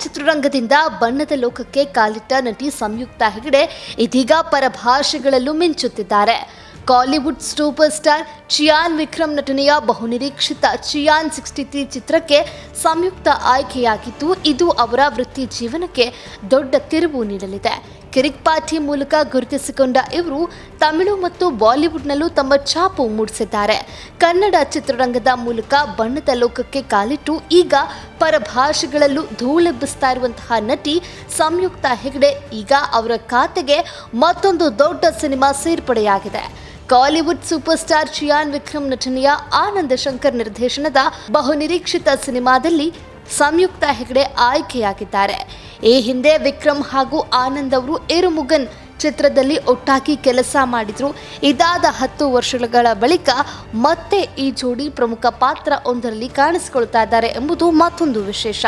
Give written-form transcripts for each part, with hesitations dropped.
ಚಿತ್ರರಂಗದಿಂದ ಬಣ್ಣದ ಲೋಕಕ್ಕೆ ಕಾಲಿಟ್ಟ ನಟಿ ಸಂಯುಕ್ತಾ ಹೆಗಡೆ ಇದೀಗ ಪರಭಾಷೆಗಳಲ್ಲೂ ಮಿಂಚುತ್ತಿದ್ದಾರೆ. ಕಾಲಿವುಡ್ ಸೂಪರ್ ಸ್ಟಾರ್ ಚಿಯಾನ್ ವಿಕ್ರಮ್ ನಟನೆಯ ಬಹುನಿರೀಕ್ಷಿತ ಚಿಯಾನ್ 63 ಚಿತ್ರಕ್ಕೆ ಸಂಯುಕ್ತ ಆಯ್ಕೆಯಾಗಿದ್ದು, ಇದು ಅವರ ವೃತ್ತಿ ಜೀವನಕ್ಕೆ ದೊಡ್ಡ ತಿರುವು ನೀಡಲಿದೆ. ಕಿರಿಕ್ ಪಾರ್ಟಿ ಮೂಲಕ ಗುರುತಿಸಿಕೊಂಡ ಇವರು ತಮಿಳು ಮತ್ತು ಬಾಲಿವುಡ್ನಲ್ಲೂ ತಮ್ಮ ಛಾಪು ಮೂಡಿಸಿದ್ದಾರೆ. ಕನ್ನಡ ಚಿತ್ರರಂಗದ ಮೂಲಕ ಬಣ್ಣದ ಲೋಕಕ್ಕೆ ಕಾಲಿಟ್ಟು ಈಗ ಪರಭಾಷೆಗಳಲ್ಲೂ ಧೂಳೆಬ್ಬಿಸ್ತಾ ಇರುವಂತಹ ನಟಿ ಸಂಯುಕ್ತಾ ಹೆಗಡೆ ಈಗ ಅವರ ಖಾತೆಗೆ ಮತ್ತೊಂದು ದೊಡ್ಡ ಸಿನಿಮಾ ಸೇರ್ಪಡೆಯಾಗಿದೆ. ಕಾಲಿವುಡ್ ಸೂಪರ್ ಸ್ಟಾರ್ ಚಿಯಾನ್ ವಿಕ್ರಮ್ ನಟನೆಯ ಆನಂದ ಶಂಕರ್ ನಿರ್ದೇಶನದ ಬಹುನಿರೀಕ್ಷಿತ ಸಿನಿಮಾದಲ್ಲಿ ಸಂಯುಕ್ತಾ ಹೆಗಡೆ ಆಯ್ಕೆಯಾಗಿದ್ದಾರೆ. ಈ ಹಿಂದೆ ವಿಕ್ರಮ್ ಹಾಗೂ ಆನಂದ್ ಅವರು ಏರುಮುಗನ್ ಚಿತ್ರದಲ್ಲಿ ಒಟ್ಟಾಗಿ ಕೆಲಸ ಮಾಡಿದ್ರು. ಇದಾದ 10 ವರ್ಷಗಳ ಬಳಿಕ ಮತ್ತೆ ಈ ಜೋಡಿ ಪ್ರಮುಖ ಪಾತ್ರ ಒಂದರಲ್ಲಿ ಕಾಣಿಸಿಕೊಳ್ತಾ ಇದ್ದಾರೆ ಎಂಬುದು ಮತ್ತೊಂದು ವಿಶೇಷ.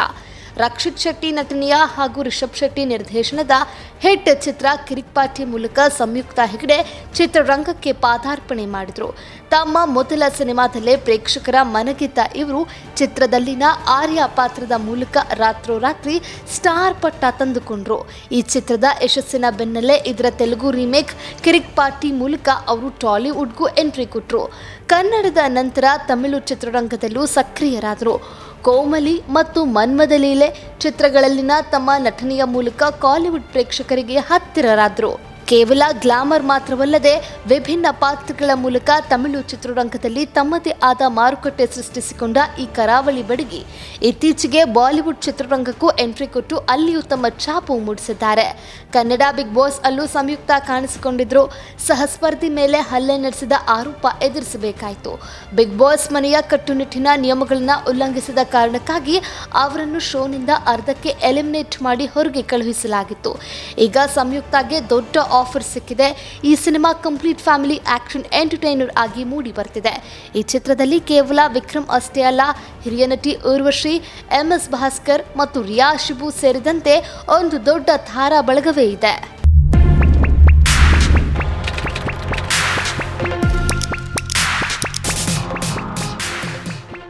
ರಕ್ಷಿತ್ ಶೆಟ್ಟಿ ನಟನೆಯ ಹಾಗೂ ರಿಷಬ್ ಶೆಟ್ಟಿ ನಿರ್ದೇಶನದ ಹಿಟ್ ಚಿತ್ರ ಕಿರಿಕ್ ಪಾರ್ಟಿ ಮೂಲಕ ಸಂಯುಕ್ತಾ ಹೆಗಡೆ ಚಿತ್ರರಂಗಕ್ಕೆ ಪಾದಾರ್ಪಣೆ ಮಾಡಿದರು. ತಮ್ಮ ಮೊದಲ ಸಿನಿಮಾದಲ್ಲೇ ಪ್ರೇಕ್ಷಕರ ಮನಗೆದ್ದ ಇವರು ಚಿತ್ರದಲ್ಲಿನ ಆರ್ಯ ಪಾತ್ರದ ಮೂಲಕ ರಾತ್ರೋರಾತ್ರಿ ಸ್ಟಾರ್ ಪಟ್ಟ ತಂದುಕೊಂಡ್ರು. ಈ ಚಿತ್ರದ ಯಶಸ್ಸಿನ ಬೆನ್ನಲ್ಲೇ ಇದರ ತೆಲುಗು ರೀಮೇಕ್ ಕಿರಿಕ್ ಪಾರ್ಟಿ ಮೂಲಕ ಅವರು ಟಾಲಿವುಡ್ಗೂ ಎಂಟ್ರಿ ಕೊಟ್ಟರು. ಕನ್ನಡದ ನಂತರ ತಮಿಳು ಚಿತ್ರರಂಗದಲ್ಲೂ ಸಕ್ರಿಯರಾದರು. ಕೋಮಲಿ ಮತ್ತು ಮನ್ಮದ ಲೀಲೆ ಚಿತ್ರಗಳಲ್ಲಿನ ತಮ್ಮ ನಟನೆಯ ಮೂಲಕ ಕಾಲಿವುಡ್ ಪ್ರೇಕ್ಷಕರಿಗೆ ಹತ್ತಿರರಾದರು. ಕೇವಲ ಗ್ಲಾಮರ್ ಮಾತ್ರವಲ್ಲದೆ ವಿಭಿನ್ನ ಪಾತ್ರಗಳ ಮೂಲಕ ತಮಿಳು ಚಿತ್ರರಂಗದಲ್ಲಿ ತಮ್ಮದೇ ಆದ ಮಾರುಕಟ್ಟೆ ಸೃಷ್ಟಿಸಿಕೊಂಡ ಈ ಕರಾವಳಿ ಬಡಗಿ ಇತ್ತೀಚೆಗೆ ಬಾಲಿವುಡ್ ಚಿತ್ರರಂಗಕ್ಕೂ ಎಂಟ್ರಿ ಕೊಟ್ಟು ಅಲ್ಲಿಯೂ ತಮ್ಮ ಛಾಪು ಮೂಡಿಸಿದ್ದಾರೆ. ಕನ್ನಡ ಬಿಗ್ ಬಾಸ್ ಅಲ್ಲೂ ಸಂಯುಕ್ತಾ ಕಾಣಿಸಿಕೊಂಡಿದ್ರು. ಸಹಸ್ಪರ್ಧಿ ಮೇಲೆ ಹಲ್ಲೆ ನಡೆಸಿದ ಆರೋಪ ಎದುರಿಸಬೇಕಾಯಿತು. ಬಿಗ್ ಬಾಸ್ ಮನೆಯ ಕಟ್ಟುನಿಟ್ಟಿನ ನಿಯಮಗಳನ್ನು ಉಲ್ಲಂಘಿಸಿದ ಕಾರಣಕ್ಕಾಗಿ ಅವರನ್ನು ಶೋನಿಂದ ಅರ್ಧಕ್ಕೆ ಎಲಿಮಿನೇಟ್ ಮಾಡಿ ಹೊರಗೆ ಕಳುಹಿಸಲಾಗಿತ್ತು. ಈಗ ಸಂಯುಕ್ತಾಗೆ ದೊಡ್ಡ ಆಫರ್ ಸಿಕ್ಕಿದೆ. ಈ cinema complete family action entertainer ಆಗಿ ಮೂಡಿ ಬರ್ತಿದೆ. ಈ ಚಿತ್ರದಲ್ಲಿ ಕೇವಲ ವಿಕ್ರಮ್ ಅಷ್ಟೇ ಅಲ್ಲ, ಹಿರಿಯ ನಟಿ ಊರ್ವಶಿ, MS ಭಾಸ್ಕರ್ ಮತ್ತು ರಿಯಾ ಶಿಬು ಸೇರಿದಂತೆ ಒಂದು ದೊಡ್ಡ ತಾರಾ ಬಳಗವೇ ಇದೆ.